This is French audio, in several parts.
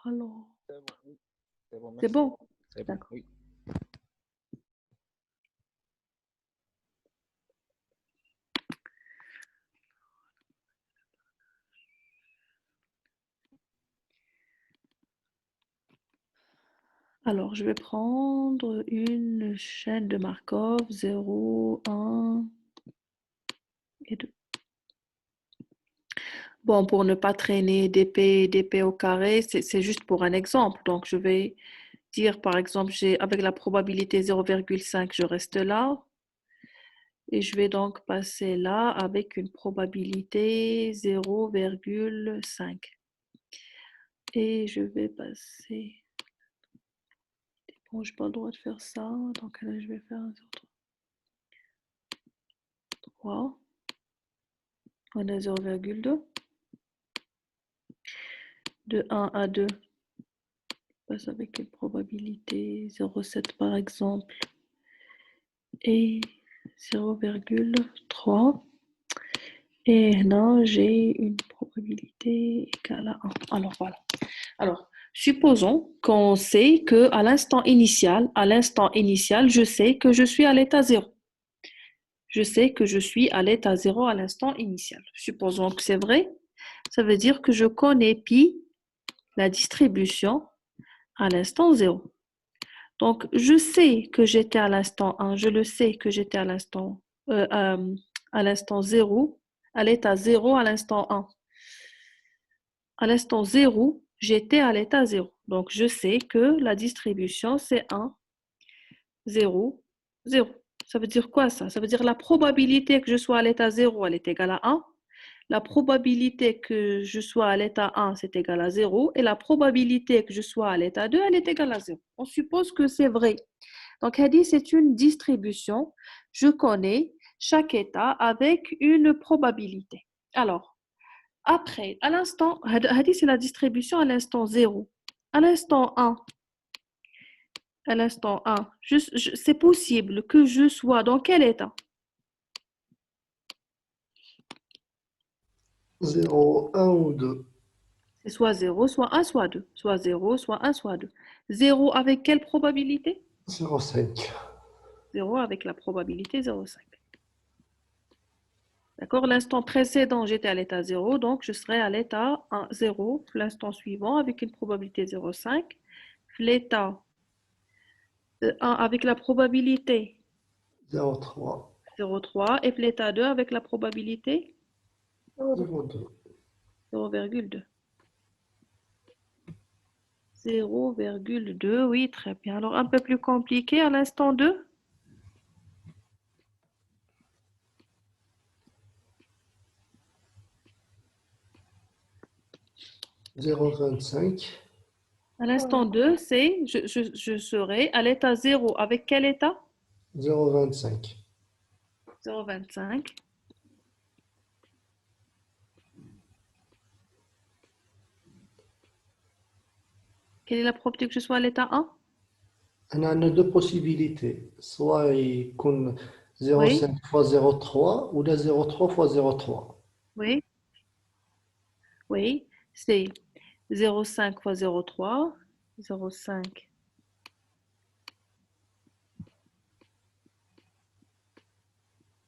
Alors, C'est bon, oui. C'est bon, c'est merci. bon? C'est bon, D'accord. oui. Alors, je vais prendre une chaîne de Markov 0, 1 et 2. Bon, pour ne pas traîner d'épée au carré, c'est juste pour un exemple. Donc, je vais dire, par exemple, avec la probabilité 0,5, je reste là. Et je vais donc passer là avec une probabilité 0,5. Et je vais passer... Bon, je n'ai pas le droit de faire ça. Donc là, je vais faire un 0,3. On a 0,2. De 1 à 2, je passe avec une probabilité 0,7 par exemple. Et 0,3. Et là, j'ai une probabilité égale à 1. Alors, voilà. Alors, supposons qu'on sait qu'à l'instant initial, je sais que je suis à l'état 0. Je sais que je suis à l'état 0 à l'instant initial. Supposons que c'est vrai. Ça veut dire que je connais pi, la distribution, à l'instant 0. Donc, je sais que j'étais à l'instant 1, je le sais que j'étais à l'instant 0, à l'état 0 à l'instant 1. À l'instant 0, j'étais à l'état 0. Donc, je sais que la distribution, c'est 1, 0, 0. Ça veut dire quoi ça? Ça veut dire la probabilité que je sois à l'état 0, elle est égale à 1. La probabilité que je sois à l'état 1, c'est égal à 0. Et la probabilité que je sois à l'état 2, elle est égale à 0. On suppose que c'est vrai. Donc, Hadi, c'est une distribution. Je connais chaque état avec une probabilité. Alors, après, à l'instant, Hadi, c'est la distribution à l'instant 0. À l'instant 1, c'est possible que je sois dans quel état? 0, 1 ou 2. C'est soit 0, soit 1, soit 2. Soit 0, soit 1, soit 2. 0 avec quelle probabilité? 0,5. 0 avec la probabilité 0,5. D'accord? L'instant précédent, j'étais à l'état 0, donc je serai à l'état 1, 0. L'instant suivant, avec une probabilité 0,5. L'état 1 avec la probabilité 0,3. 0,3 et l'état 2 avec la probabilité 0,2. 0,2. 0,2, oui, très bien. Alors, un peu plus compliqué à l'instant 2. 0,25. À l'instant 2, c'est, je serai à l'état 0 avec quel état? 0,25. 0,25. Quelle est la probabilité que je sois à l'état 1? On a deux possibilités. Soit il y 0,5 Oui, fois 0,3 ou la 0,3 fois 0,3. oui, oui. C'est 0,5 fois 0,3. 0,5.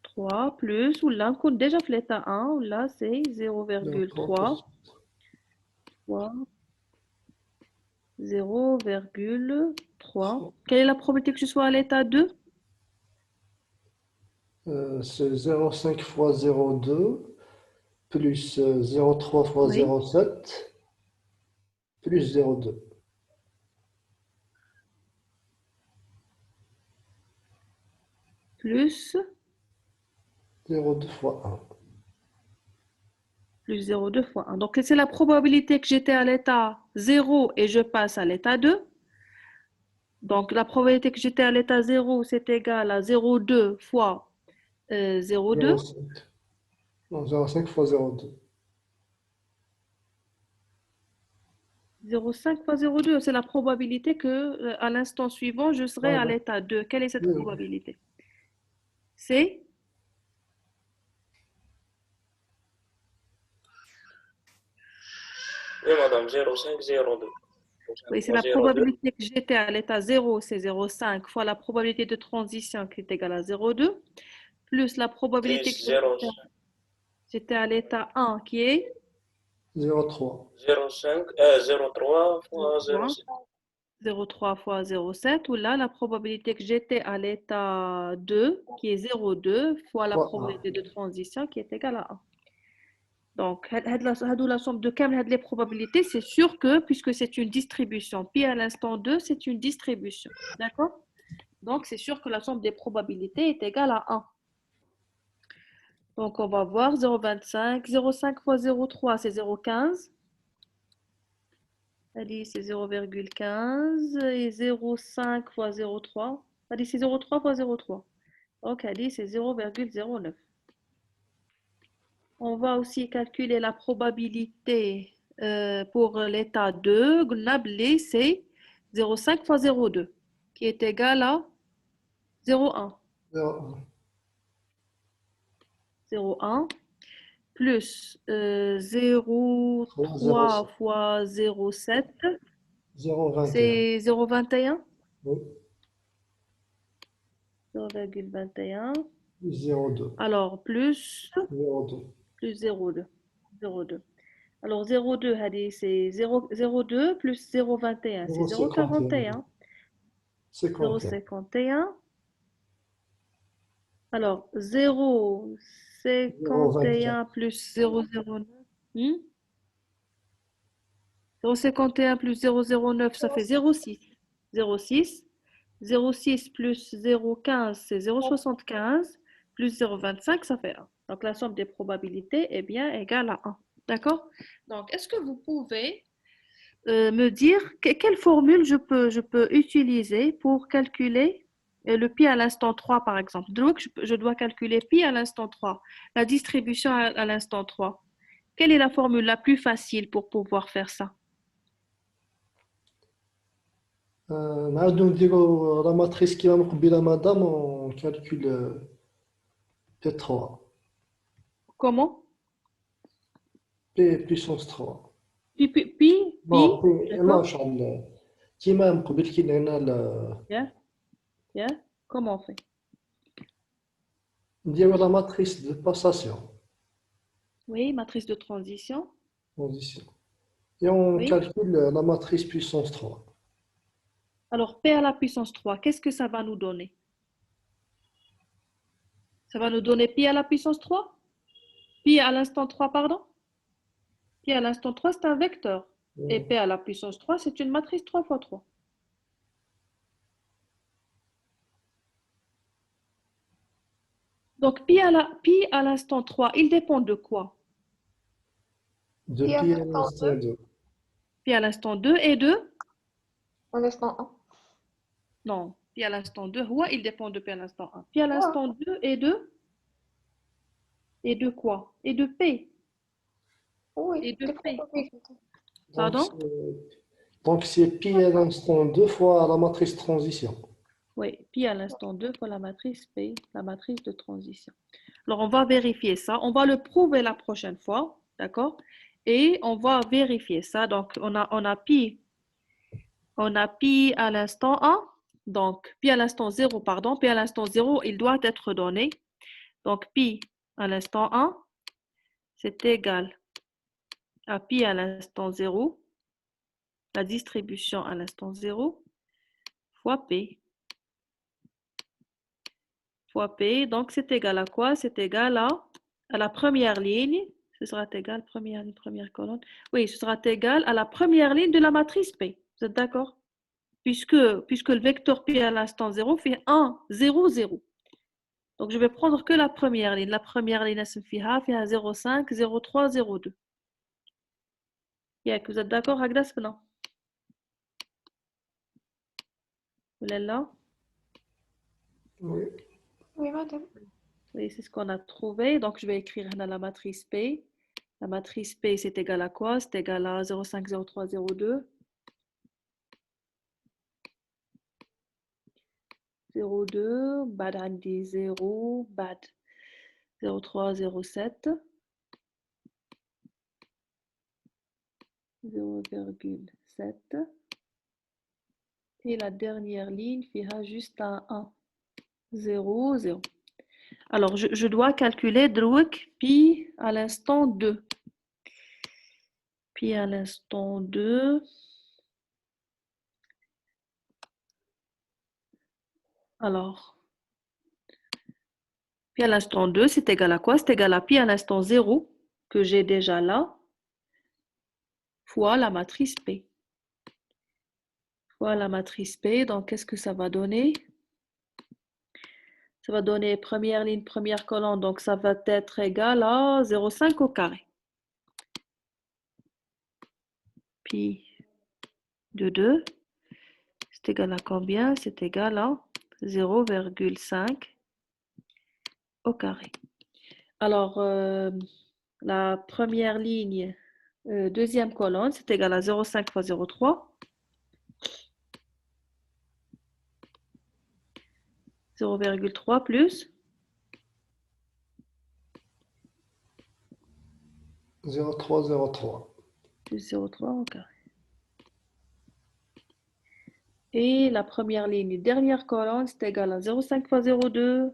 3 plus, ou là, on compte déjà fait l'état 1, ou là, c'est 0,3 0,3 plus fois 0,3. 3. Quelle est la probabilité que je sois à l'état 2? C'est 0,5 fois 0,2 plus 0,3 fois Oui, 0,7 plus 0,2. plus, 0,2 fois 1. plus 0,2 fois 1. Donc, c'est la probabilité que j'étais à l'état 0 et je passe à l'état 2. Donc, la probabilité que j'étais à l'état 0, c'est égal à 0,2 fois 0,2. 0,5. Non, 0,5 fois 0,2. 0,5 fois 0,2, c'est la probabilité que à l'instant suivant, je serai à Voilà. l'état 2. Quelle est cette Oui, oui. probabilité? C'est Oui, madame, 0,5, 0,2. Oui, c'est la probabilité que j'étais à l'état 0, c'est 0,5 fois la probabilité de transition qui est égale à 0,2, plus la probabilité que j'étais à l'état 1 qui est 0,3. 0,3 fois 0,7. 0,3 fois 0,7, ou là, la probabilité que j'étais à l'état 2 qui est 0,2 fois la Fois probabilité de transition qui est égale à 1. Donc, la somme de toutes les probabilités, c'est sûr que, puisque c'est une distribution, pi à l'instant 2, c'est une distribution. D'accord? Donc, c'est sûr que la somme des probabilités est égale à 1. Donc, on va voir 0,25. 0,5 fois 0,3, c'est 0,15. Allez, c'est 0,15. Et 0,5 fois 0,3. Allez, c'est 0,3 fois 0,3. Donc, allez, c'est 0,09. On va aussi calculer la probabilité pour l'état 2. Gnabli, c'est 0,5 fois 0,2, qui est égal à 0,1. 0,1. 0,1 plus 0,3 fois 0,7, 0,21. c'est 0,21. Oui. 0,21. 0,2. Alors, plus 0,2. 0,2. 0,2. Alors, 0,2, allez, c'est 0,2 plus 0,21, c'est 0,41. 51. 0,51. Alors, 0,51 plus 0,09. 0,51 plus 0,09, ça fait 0,6. 0,6. 0,6 plus 0,15, c'est 0,75. Plus 0,25, ça fait 1. Donc, la somme des probabilités est bien égale à 1. D'accord? Donc, est-ce que vous pouvez me dire quelle formule je peux utiliser pour calculer le pi à l'instant 3, par exemple? Donc, je dois calculer pi à l'instant 3, la distribution à l'instant 3. Quelle est la formule la plus facile pour pouvoir faire ça? نعاودو نديرو la matrice كيما من قبيله مدام on calcule P3. Comment? P puissance 3. Pi, Non, P لا d'accord? شغل كيما من قبل كي درنا Yeah, yeah. Comment on fait? نديرو la matrice de passation. Oui, matrice de transition. Transition. Et on Oui. calcule la matrice puissance 3. Alors, P à la puissance 3, qu'est-ce que ça va nous donner? Ça va nous donner pi à la puissance 3? Pi à l'instant 3, pardon? Pi à l'instant 3, c'est un vecteur. Et P à la puissance 3, c'est une matrice 3 fois 3. Donc, pi à l'instant 3, il dépend de quoi? De pi à l'instant 2. Pi à l'instant 2 et de? À l'instant 1. Non, pi à l'instant 2, ouais, il dépend de pi à l'instant 1. Pi à l'instant 2 et de? Et de quoi? Et de P. Oui, Et de des P. probabilités. Pardon? Donc c'est pi à l'instant 2 fois la matrice transition. Oui, pi à l'instant 2 fois la matrice P, la matrice de transition. Alors, on va vérifier ça. On va le prouver la prochaine fois, d'accord? Et on va vérifier ça. Donc, on a pi à l'instant 1. Donc, pi à l'instant 0, pardon. Pi à l'instant 0, il doit être donné. Donc, pi à l'instant 1, c'est égal à pi à l'instant 0, la distribution à l'instant 0, fois P. Fois P. Donc, c'est égal à quoi? C'est égal à la première ligne. Ce sera égal, première ligne, première colonne. Oui, ce sera égal à la première ligne de la matrice P. Vous êtes d'accord? Puisque le vecteur P à l'instant 0 fait 1, 0, 0. Donc, je vais prendre que la première ligne. La première ligne, elle se fait 0,5, 0,3, 0,2. Vous êtes d'accord, Agdas, non? Vous êtes là? Oui. Oui, madame. Oui, c'est ce qu'on a trouvé. Donc, je vais écrire dans la matrice P. La matrice P, c'est égal à quoi? C'est égal à 0,5, 0,3, 0,2. 0,2, بعد عندي 0, بعد 0,3, 0,7, 0,7. Et la dernière ligne fera juste un 1. 0, 0. Alors, je dois calculer drouek pi à l'instant 2. Pi à l'instant 2. Alors, pi à l'instant 2, c'est égal à quoi? C'est égal à pi à l'instant 0, que j'ai déjà là, fois la matrice P. Fois la matrice P, donc qu'est-ce que ça va donner? Ça va donner première ligne, première colonne, donc ça va être égal à 0,5 au carré. Pi de 2, c'est égal à combien? C'est égal à 0,5 au carré. Alors, la première ligne, deuxième colonne, c'est égal à 0,5 fois 0,3. 0,3 plus 0,303. plus 0,3 au carré. Et la première ligne, dernière colonne, c'est égal à 0,5 fois 0,2.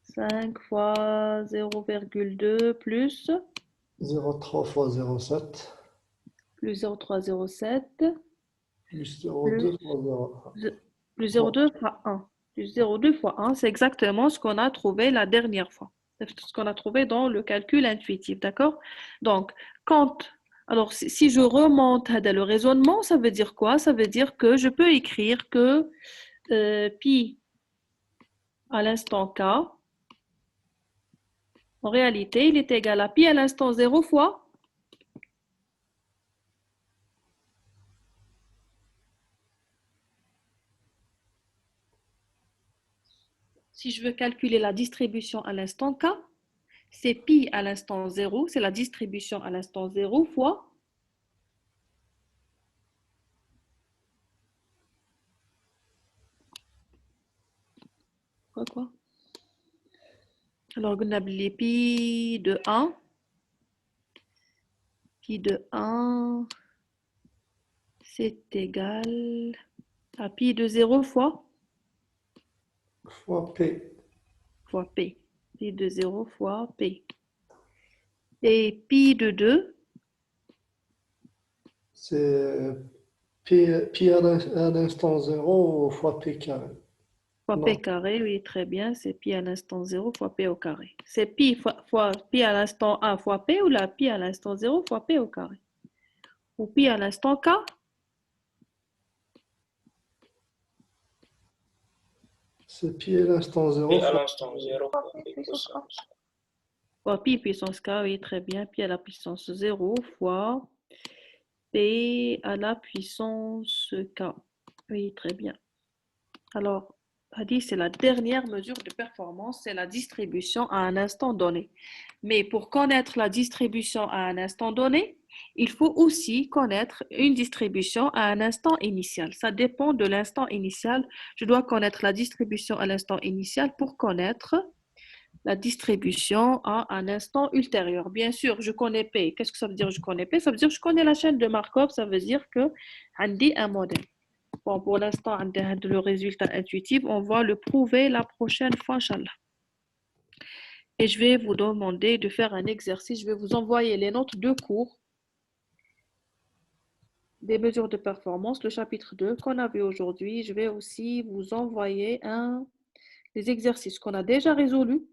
5 fois 0,2 plus 0,3 fois 0,7. plus 0,307 Plus 0,2 fois 0,1. plus 0,2 fois 1. Plus 0,2 fois 1, c'est exactement ce qu'on a trouvé la dernière fois. C'est ce qu'on a trouvé dans le calcul intuitif, d'accord? Donc, alors si je remonte à le raisonnement, ça veut dire quoi? Ça veut dire que je peux écrire que pi à l'instant k, en réalité, il est égal à pi à l'instant 0 fois si je veux calculer la distribution à l'instant k, c'est pi à l'instant 0, c'est la distribution à l'instant 0 fois quoi? Alors, on a les pi de 1. Pi de 1, c'est égal à pi de 0 fois Fois P. P. Pi de 0 fois P. Et pi de 2, C'est P à l'instant 0 fois P carré. fois Non, P carré, oui, très bien, c'est pi à l'instant 0 fois P au carré. C'est pi fois pi à l'instant 1 fois P ou la pi à l'instant 0 fois P au carré. Ou pi à l'instant K, c'est P à l'instant 0 Et à fois l'instant 0 Fois fois P P puissance A. puissance. fois pi puissance K, oui, très bien, pi à la puissance 0 fois P à la puissance K. Oui, très bien. Alors, Hadi, c'est la dernière mesure de performance, c'est la distribution à un instant donné. Mais pour connaître la distribution à un instant donné, il faut aussi connaître une distribution à un instant initial. Ça dépend de l'instant initial. Je dois connaître la distribution à l'instant initial pour connaître la distribution à un instant ultérieur. Bien sûr, je connais P. Qu'est-ce que ça veut dire je connais P? Ça veut dire que je connais la chaîne de Markov. Ça veut dire que Hadi un modèle. Bon, pour l'instant, le résultat intuitif, on va le prouver la prochaine fois, Inch'Allah. Et je vais vous demander de faire un exercice. Je vais vous envoyer les notes de cours des mesures de performance, le chapitre 2 qu'on a vu aujourd'hui. Je vais aussi vous envoyer les exercices qu'on a déjà résolus,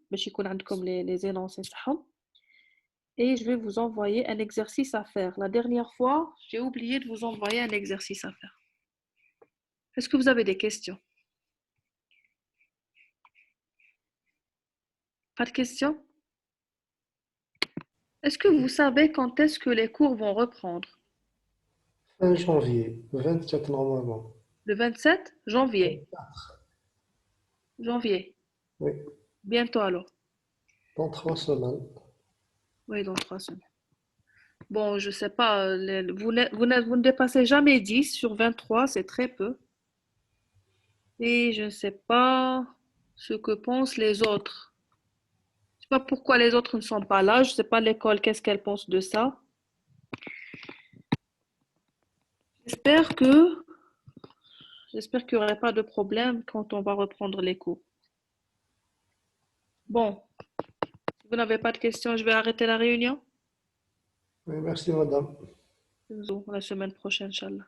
comme les énoncés. Et je vais vous envoyer un exercice à faire. La dernière fois, j'ai oublié de vous envoyer un exercice à faire. Est-ce que vous avez des questions? Pas de questions? Est-ce que vous savez quand est-ce que les cours vont reprendre? fin janvier, 24 normalement. Le 27 janvier. Janvier. Oui, Bientôt alors. dans 3 semaines. Oui, dans 3 semaines. Bon, je sais pas, vous ne dépassez jamais 10 sur 23, c'est très peu. Et je ne sais pas ce que pensent les autres. Je ne sais pas pourquoi les autres ne sont pas là. Je ne sais pas l'école, qu'est-ce qu'elle pense de ça. J'espère que J'espère qu'il n'y aurait pas de problème quand on va reprendre les cours. Bon, si vous n'avez pas de questions, je vais arrêter la réunion. Oui, merci, madame. Bisous, la semaine prochaine, Inch'Allah.